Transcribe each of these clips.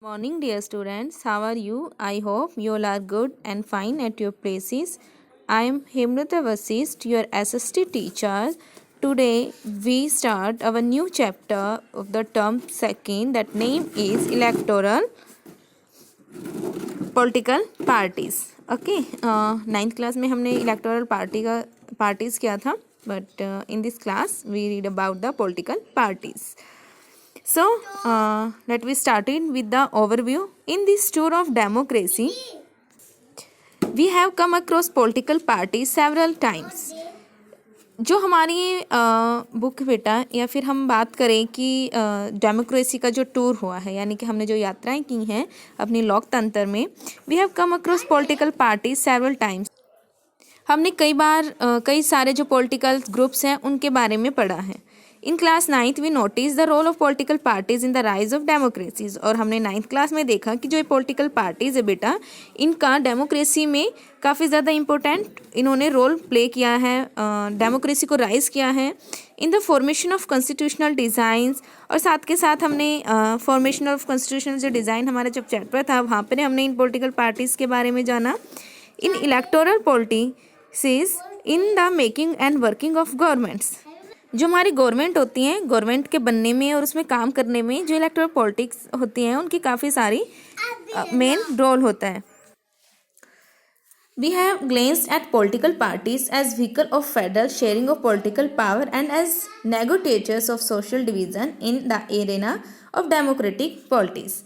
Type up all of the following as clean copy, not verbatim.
Morning, dear students. How are you? I hope you all are good and fine at your places. I am Hemrata Vasist, your SST teacher. Today we start our new chapter of the term second. That name is electoral political parties. Okay. Ninth class में हमने electoral parties किया था. But in this class we read about the political parties. So, let we started with the overview. In this tour of democracy, we have come across political parties several times. जो हमारी book बेटा या फिर हम बात करें कि democracy का जो टूर हुआ है, यानी कि हमने जो यात्राएं की हैं अपनी लोकतंत्र में, we have come across political parties several times. हमने कई बार कई सारे जो पॉलिटिकल ग्रुप्स हैं उनके बारे में पढ़ा है. In class 9th we notice the role of political parties in the rise of democracies. और हमने 9th क्लास में देखा कि जो ये पॉलिटिकल पार्टीज है बेटा, इनका डेमोक्रेसी में काफ़ी ज़्यादा इम्पोर्टेंट इन्होंने रोल प्ले किया है, डेमोक्रेसी को राइज किया है in the formation of constitutional designs. और साथ के साथ हमने फॉर्मेशन ऑफ कॉन्स्टिट्यूशनल जो डिज़ाइन हमारा जब चैप्टर था वहाँ पर हमने इन पॉलिटिकल पार्टीज़ के बारे में जाना. In electoral politics in the making and working of governments. जो हमारी गवर्नमेंट होती हैं, गवर्नमेंट के बनने में और उसमें काम करने में जो इलेक्टोरल पॉलिटिक्स होती हैं उनकी काफ़ी सारी मेन रोल होता है. We have glanced at political parties as vehicle of federal sharing of political power and as negotiators of social division in the arena of democratic politics.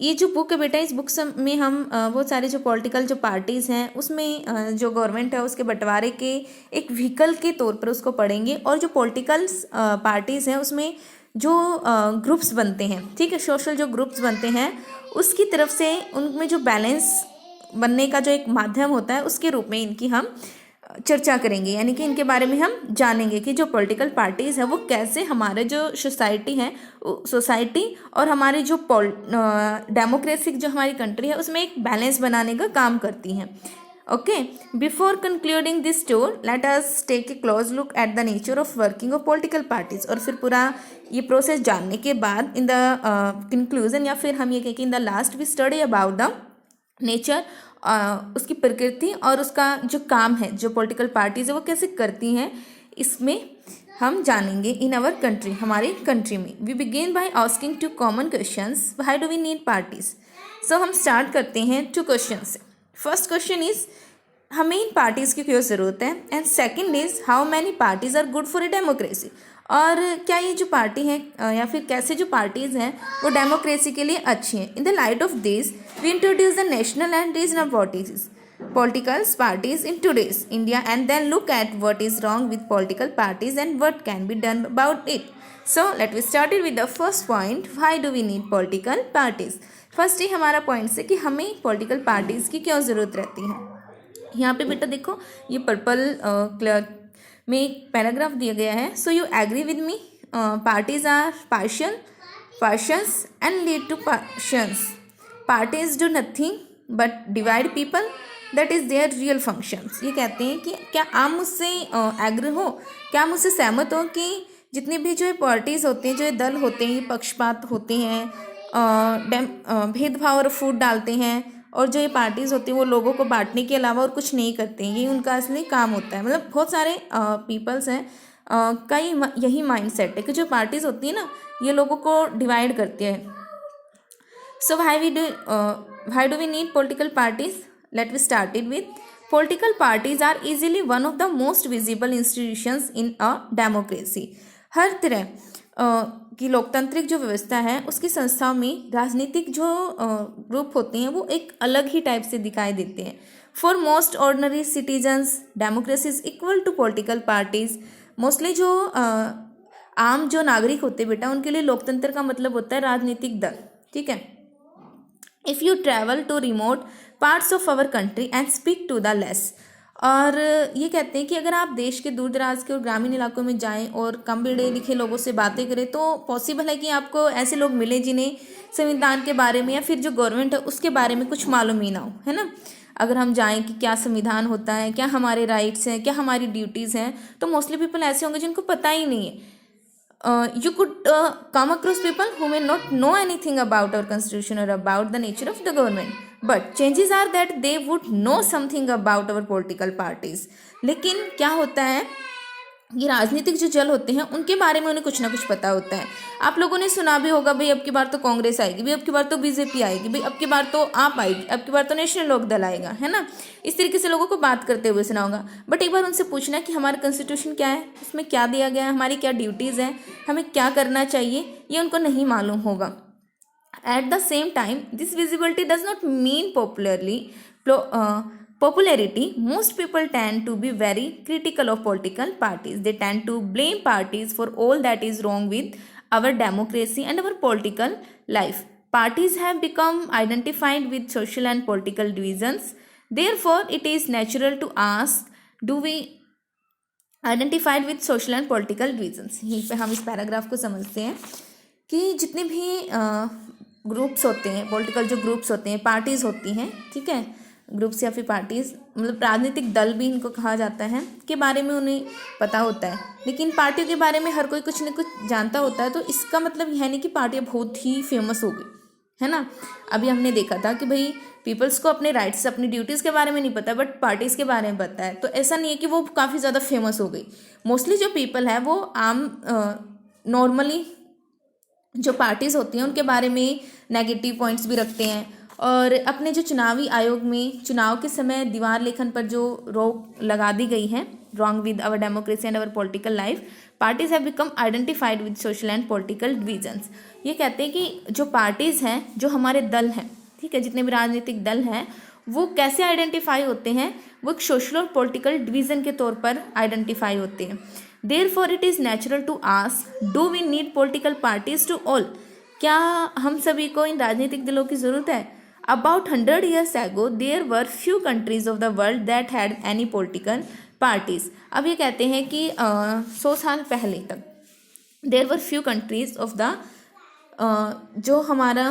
ये जो बुक है बेटा, इस बुक में हम बहुत सारे जो पॉलिटिकल जो पार्टीज़ हैं उसमें जो गवर्नमेंट है उसके बंटवारे के एक व्हीकल के तौर पर उसको पढ़ेंगे. और जो पॉलिटिकल पार्टीज़ हैं उसमें जो ग्रुप्स बनते हैं, ठीक है, सोशल जो ग्रुप्स बनते हैं उसकी तरफ से उनमें जो बैलेंस बनने का जो एक माध्यम होता है उसके रूप में इनकी हम चर्चा करेंगे. यानी कि इनके बारे में हम जानेंगे कि जो पॉलिटिकल पार्टीज़ है वो कैसे हमारे जो सोसाइटी और हमारी जो डेमोक्रेटिक जो हमारी कंट्री है उसमें एक बैलेंस बनाने का काम करती हैं. Okay, before concluding this tour let us take a close look at the nature of working of political parties. और फिर पूरा ये प्रोसेस जानने के बाद इन द कंक्लूजन, या फिर हम ये कहें कि in the last we study about the nature, उसकी प्रकृति और उसका जो काम है जो पॉलिटिकल पार्टीज़ है वो कैसे करती हैं, इसमें हम जानेंगे इन आवर कंट्री, हमारी कंट्री में. We begin by asking 2 common questions. Why do we need parties? So हम स्टार्ट करते हैं 2 क्वेश्चन से. फर्स्ट क्वेश्चन इज हमें इन पार्टीज़ की क्यों ज़रूरत है, and second is how many parties are good for a democracy. और क्या ये जो पार्टी है या फिर कैसे जो पार्टीज़ हैं वो डेमोक्रेसी के लिए अच्छी हैं. In the light of this we introduce the national and regional political parties in today's India and then look at what is wrong with political parties and what can be done about it. So let me start it with the first point. Why do we need political parties? First ही हमारा point से कि हमें political parties की क्यों ज़रूरत रहती है. यहाँ पे बेटा देखो ये पर्पल कलर में एक पैराग्राफ दिया गया है. So you agree with me, parties are partitions and lead to partitions. Parties do nothing but divide people, that is their real functions. ये कहते हैं कि क्या आप मुझसे एग्री हो, क्या आप मुझसे सहमत हो कि जितनी भी जो पार्टीज़ होते हैं, जो दल होते हैं, ये पक्षपात होते हैं, भेदभाव और फूट डालते हैं, और जो ये पार्टीज़ होती हैं वो लोगों को बांटने के अलावा और कुछ नहीं करते हैं. ये उनका असली काम होता है. मतलब बहुत सारे पीपल्स हैं का यही माइंड सेट है कि जो पार्टीज़ होती है ना ये लोगों को डिवाइड करती है. सो why do we need political parties? Let me start it with political parties are easily one of the most visible institutions in a democracy. हर तरह की लोकतांत्रिक जो व्यवस्था है उसकी संस्थाओं में राजनीतिक जो ग्रुप होते हैं वो एक अलग ही टाइप से दिखाई देते हैं. For most ordinary citizens democracy is equal to political parties. Mostly जो आम जो नागरिक होते हैं बेटा उनके लिए लोकतंत्र का मतलब होता है राजनीतिक दल, ठीक है. If you travel to remote parts of our country and speak to the less. और ये कहते हैं कि अगर आप देश के दूर दराज के और ग्रामीण इलाकों में जाएं और कम पढ़े लिखे लोगों से बातें करें तो पॉसिबल है कि आपको ऐसे लोग मिले जिन्हें संविधान के बारे में या फिर जो गवर्नमेंट है उसके बारे में कुछ मालूम ही ना हो, है ना. अगर हम जाएं कि क्या संविधान होता है, क्या हमारे राइट्स हैं, क्या हमारी ड्यूटीज़ हैं, तो मोस्टली पीपल ऐसे होंगे जिनको पता ही नहीं है. you could come across people who may not know anything about our constitution or about the nature of the government, but chances are that they would know something about our political parties. लेकिन क्या होता है, ये राजनीतिक जो जल होते हैं उनके बारे में उन्हें कुछ ना कुछ पता होता है. आप लोगों ने सुना भी होगा, भाई अब की बार तो कांग्रेस आएगी, भाई अब की बार तो बीजेपी आएगी, भाई अब की बार तो आप आएगी, अब की बार तो नेशनल लोक दल आएगा, है ना. इस तरीके से लोगों को बात करते हुए सुना होगा. बट एक बार उनसे पूछना कि हमारा कॉन्स्टिट्यूशन क्या है, उसमें क्या दिया गया है, हमारी क्या ड्यूटीज़ हैं, हमें क्या करना चाहिए, ये उनको नहीं मालूम होगा. At the same time, this visibility does not mean popularity. Most people tend to be very critical of political parties. They tend to blame parties for all that is wrong with our democracy and our political life. Parties have become identified with social and political divisions. Therefore, it is natural to ask, do we identified with social and political divisions? यहीं पे हम इस paragraph को समझते हैं कि जितने भी ग्रुप्स होते हैं, पॉलिटिकल जो ग्रुप्स होते हैं, पार्टीज़ होती हैं, ठीक है, ग्रुप्स या फिर पार्टीज़, मतलब राजनीतिक दल भी इनको कहा जाता है, के बारे में उन्हें पता होता है. लेकिन पार्टियों के बारे में हर कोई कुछ न कुछ जानता होता है, तो इसका मतलब यह नहीं कि पार्टियाँ बहुत ही फेमस हो गई, है ना. अभी हमने देखा था कि भाई पीपल्स को अपने राइट्स, अपनी ड्यूटीज़ के बारे में नहीं पता, बट पार्टीज़ के बारे में पता है. तो ऐसा नहीं है कि वो काफ़ी ज़्यादा फेमस हो गई. मोस्टली जो पीपल है वो आम नॉर्मली जो पार्टीज़ होती हैं उनके बारे में नेगेटिव पॉइंट्स भी रखते हैं. और अपने जो चुनावी आयोग में चुनाव के समय दीवार लेखन पर जो रोक लगा दी गई है, wrong with our democracy and our political life, parties have become identified with social and political divisions. ये कहते हैं कि जो पार्टीज़ हैं, जो हमारे दल हैं, ठीक है, जितने भी राजनीतिक दल हैं, वो कैसे आइडेंटिफाई होते हैं, वो एक सोशल और पॉलिटिकल डिवीज़न के तौर पर आइडेंटिफाई होते हैं. Therefore, it is natural to ask, do we need political parties to all? क्या हम सभी को इन राजनीतिक दलों की ज़रूरत है? About 100 years ago, there were few countries of the world that had any political parties. अब ये कहते हैं कि 100 साल पहले तक there were few countries of the जो हमारा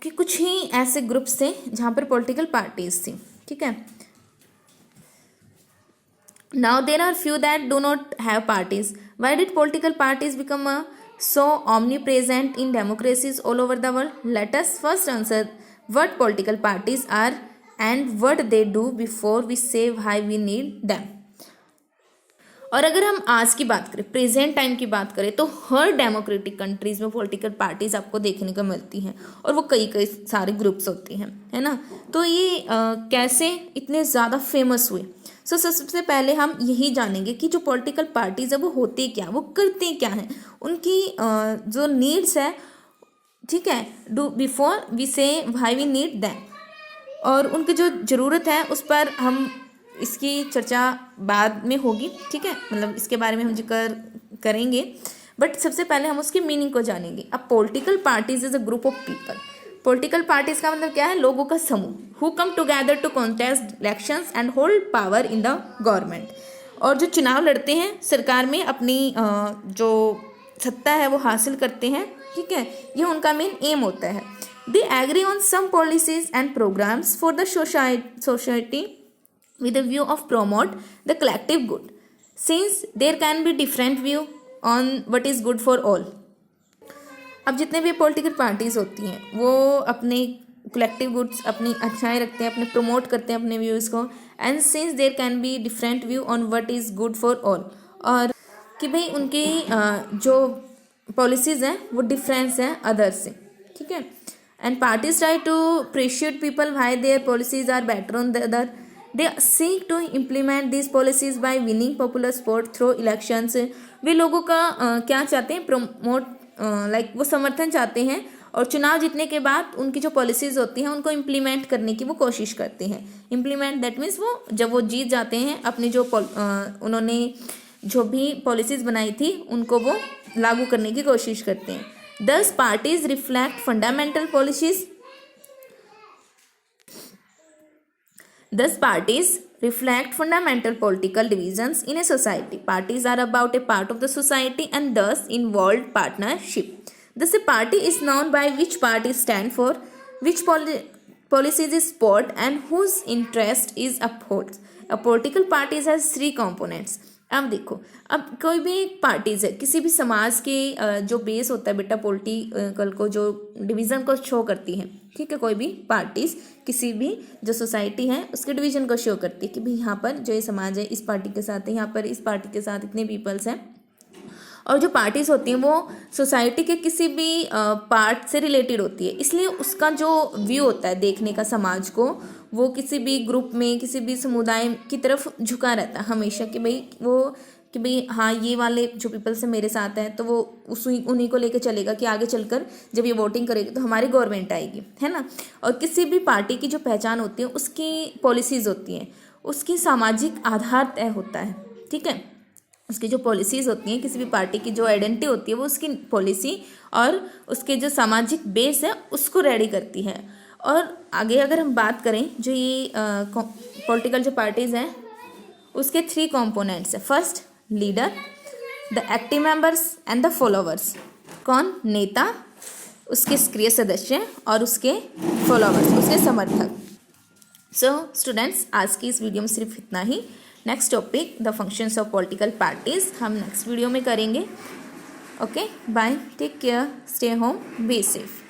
कि कुछ ही ऐसे ग्रुप्स थे जहाँ पर पॉलिटिकल पार्टीज थी, ठीक है. Now there are few that do not have parties. Why did political parties become so omnipresent in democracies all over the world? Let us first answer what political parties are and what they do before we say why we need them. और अगर हम आज की बात करें, present time की बात करें, तो हर डेमोक्रेटिक कंट्रीज़ में पॉलिटिकल पार्टीज़ आपको देखने को मिलती हैं और वो कई कई सारे ग्रुप्स होती हैं, है ना. तो ये कैसे इतने ज़्यादा फेमस हुए? सबसे पहले हम यही जानेंगे कि जो पॉलिटिकल पार्टीज़ है वो होते क्या, वो करते क्या हैं, उनकी जो नीड्स है, ठीक है, डू बिफोर वी से व्हाई वी नीड दैम, और उनकी जो ज़रूरत है उस पर हम इसकी चर्चा बाद में होगी, ठीक है, मतलब इसके बारे में हम जिक्र करेंगे. बट सबसे पहले हम उसकी मीनिंग को जानेंगे. अब political parties is a group of people. Political parties का मतलब क्या है? लोगों का समूह. Who come together to contest elections and hold power in the government. और जो चुनाव लड़ते हैं, सरकार में अपनी जो सत्ता है वो हासिल करते हैं, ठीक है, ये उनका मेन एम होता है. They agree on some policies and programmes for the society with a view of promote the collective good, since there can be different view on what is good for all. अब जितने भी political parties होती हैं वो अपने collective goods, अपनी अच्छाई रखते हैं, अपने प्रमोट करते हैं अपने व्यूज़ को, and since there can be different view on what is good for all, और कि भाई उनकी जो पॉलिसीज़ हैं वो डिफरेंस हैं अदर्स से, ठीक है. And parties try to appreciate people why their policies are better on the other. They seek to implement these policies by winning popular support through elections. वे लोगों का क्या चाहते हैं? प्रमोट, लाइक वो समर्थन चाहते हैं, और चुनाव जीतने के बाद उनकी जो पॉलिसीज़ होती हैं उनको इम्प्लीमेंट करने की वो कोशिश करते हैं. इम्प्लीमेंट दैट मीन्स वो जब वो जीत जाते हैं, अपनी जो उन्होंने जो भी पॉलिसीज़ बनाई थी उनको वो लागू करने की कोशिश करते हैं. Thus parties reflect fundamental policies. Thus, parties reflect fundamental political divisions in a society. Parties are about a part of the society and thus involved partnership. Thus, a party is known by which parties stand for, which policies is support, and whose interest is upheld. A political parties has 3 components. अब देखो, अब कोई भी एक parties है, किसी भी समाज के जो बेस होता है बेटा पॉलिटिकल को, जो डिवीज़न को शो करती है, ठीक है। कोई भी पार्टीज किसी भी जो सोसाइटी है उसके डिवीज़न को शो करती है कि भाई यहाँ पर जो ये समाज है इस पार्टी के साथ है, यहाँ पर इस पार्टी के साथ इतने पीपल्स हैं। और जो पार्टीज होती हैं वो सोसाइटी के किसी भी पार्ट से रिलेटेड होती है, इसलिए उसका जो व्यू होता है देखने का समाज को, वो किसी भी ग्रुप में किसी भी समुदाय की तरफ झुका रहता है हमेशा कि भाई वो कि भाई हाँ ये वाले जो पीपल से मेरे साथ हैं तो वो उन्हीं को लेके चलेगा कि आगे चलकर जब ये वोटिंग करेगी तो हमारी गवर्नमेंट आएगी, है ना। और किसी भी पार्टी की जो पहचान होती है उसकी पॉलिसीज़ होती हैं, उसकी सामाजिक आधार तय होता है, ठीक है। उसकी जो पॉलिसीज़ होती हैं, किसी भी पार्टी की जो आइडेंटिटी होती है वो उसकी पॉलिसी और उसके जो सामाजिक बेस है उसको रेडी करती है। और आगे अगर हम बात करें जो ये पॉलिटिकल जो पार्टीज़ हैं उसके 3 कंपोनेंट्स है। First leader, the active members and the followers. कौन? नेता, उसके सक्रिय सदस्य और उसके फॉलोवर्स, उसके समर्थक। सो स्टूडेंट्स, आज की इस वीडियो में सिर्फ इतना ही। Next topic the functions of political parties हम नेक्स्ट वीडियो में करेंगे। Okay, bye, take care, stay home, be safe.